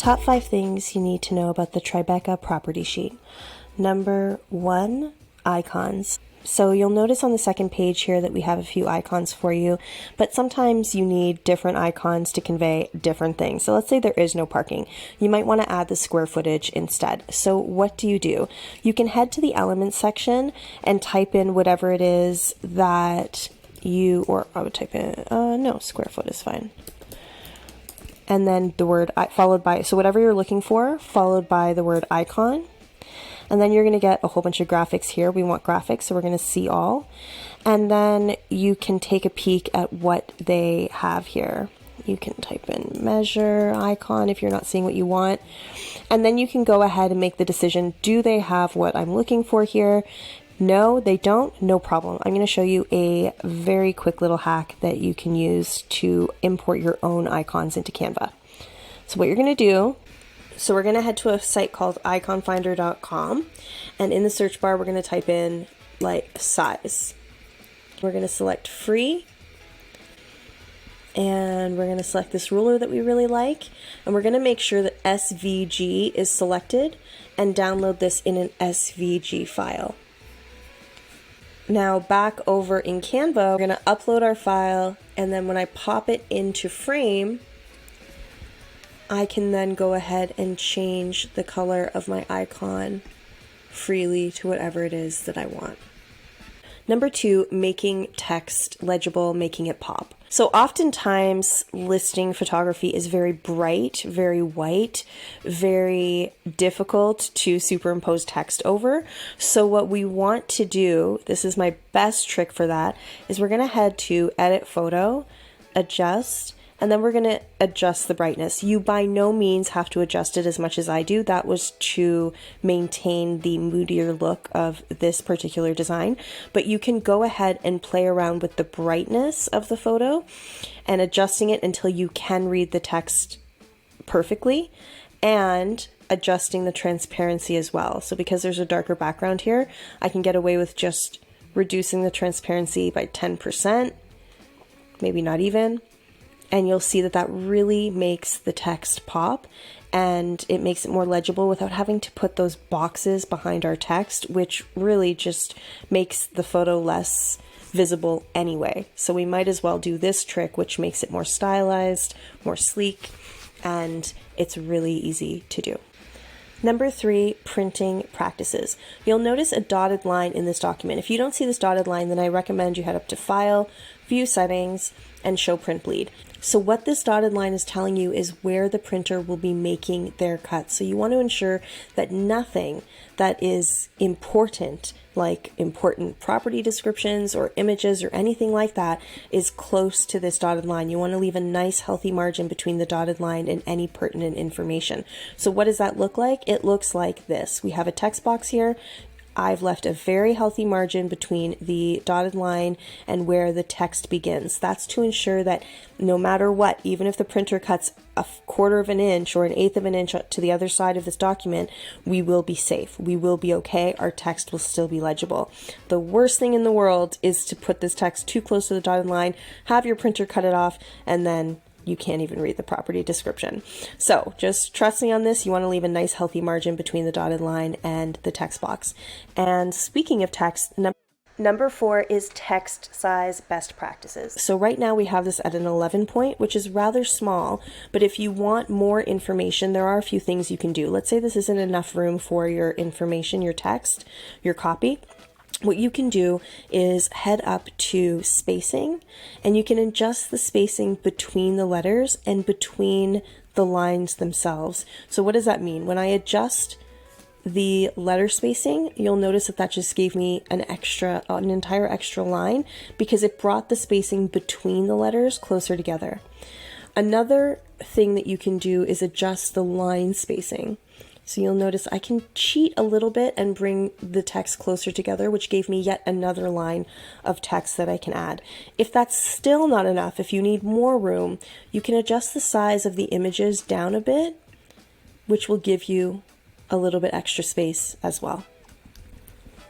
Top 5 things you need to know about the Tribeca property sheet. Number 1, icons. So you'll notice on the second page here that we have a few icons for you, but sometimes you need different icons to convey different things. So let's say there is no parking. You might want to add the square footage instead. So what do? You can head to the elements section and type in whatever it is that you, or I would type in, no, square foot is fine. And then the word followed by, so whatever you're looking for, followed by the word icon. And then you're going to get a whole bunch of graphics here. We want graphics, so we're going to see all. And then you can take a peek at what they have here. You can type in measure icon if you're not seeing what you want. And then you can go ahead and make the decision, do they have what I'm looking for here? No, they don't. No problem. I'm going to show you a very quick little hack that you can use to import your own icons into Canva. So what you're going to do, so we're going to head to a site called iconfinder.com, and in the search bar we're going to type in like size. We're going to select free, and we're going to select this ruler that we really like, and we're going to make sure that SVG is selected and download this in an SVG file. Now back over in Canva, we're going to upload our file, and then when I pop it into frame, I can then go ahead and change the color of my icon freely to whatever it is that I want. Number 2, making text legible, making it pop. So oftentimes listing photography is very bright, very white, very difficult to superimpose text over. So what we want to do, this is my best trick for that, is we're going to head to edit photo, adjust, and then we're going to adjust the brightness. You by no means have to adjust it as much as I do. That was to maintain the moodier look of this particular design. But you can go ahead and play around with the brightness of the photo and adjusting it until you can read the text perfectly, and adjusting the transparency as well. So because there's a darker background here, I can get away with just reducing the transparency by 10%, maybe not even. And you'll see that that really makes the text pop, and it makes it more legible without having to put those boxes behind our text, which really just makes the photo less visible anyway. So we might as well do this trick, which makes it more stylized, more sleek, and it's really easy to do. Number 3, printing practices. You'll notice a dotted line in this document. If you don't see this dotted line, then I recommend you head up to File, View Settings, and Show Print Bleed. So what this dotted line is telling you is where the printer will be making their cuts. So you want to ensure that nothing that is important, like important property descriptions or images or anything like that, is close to this dotted line. You want to leave a nice healthy margin between the dotted line and any pertinent information. So what does that look like? It looks like this. We have a text box here. I've left a very healthy margin between the dotted line and where the text begins. That's to ensure that no matter what, even if the printer cuts a 1/4 of an inch or an 1/8 of an inch to the other side of this document, we will be safe. We will be okay. Our text will still be legible. The worst thing in the world is to put this text too close to the dotted line, have your printer cut it off, and then you can't even read the property description. So just trusting on this, you want to leave a nice healthy margin between the dotted line and the text box. And speaking of text, number 4 is text size best practices. So right now we have this at an 11 point, which is rather small, but if you want more information, there are a few things you can do. Let's say this isn't enough room for your information, your text, your copy. What you can do is head up to spacing, and you can adjust the spacing between the letters and between the lines themselves. So what does that mean? When I adjust the letter spacing, you'll notice that that just gave me an entire extra line, because it brought the spacing between the letters closer together. Another thing that you can do is adjust the line spacing. So you'll notice I can cheat a little bit and bring the text closer together, which gave me yet another line of text that I can add. If that's still not enough, if you need more room, you can adjust the size of the images down a bit, which will give you a little bit extra space as well.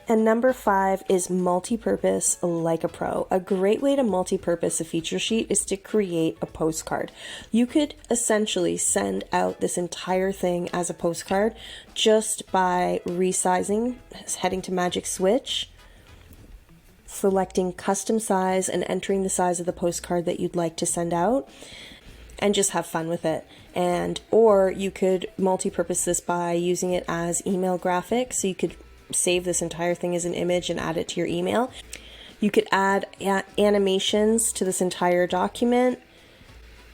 And number 5 is multi-purpose like a pro. A great way to multi-purpose a feature sheet is to create a postcard. You could essentially send out this entire thing as a postcard just by resizing, heading to Magic Switch, selecting custom size and entering the size of the postcard that you'd like to send out, and just have fun with it. Or you could multi-purpose this by using it as email graphics. So you could save this entire thing as an image and add it to your email. You could add animations to this entire document.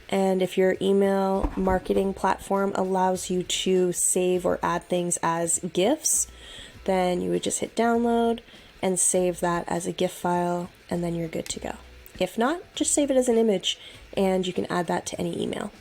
And if your email marketing platform allows you to save or add things as GIFs, then you would just hit download and save that as a GIF file, and then you're good to go. If not, just save it as an image and you can add that to any email.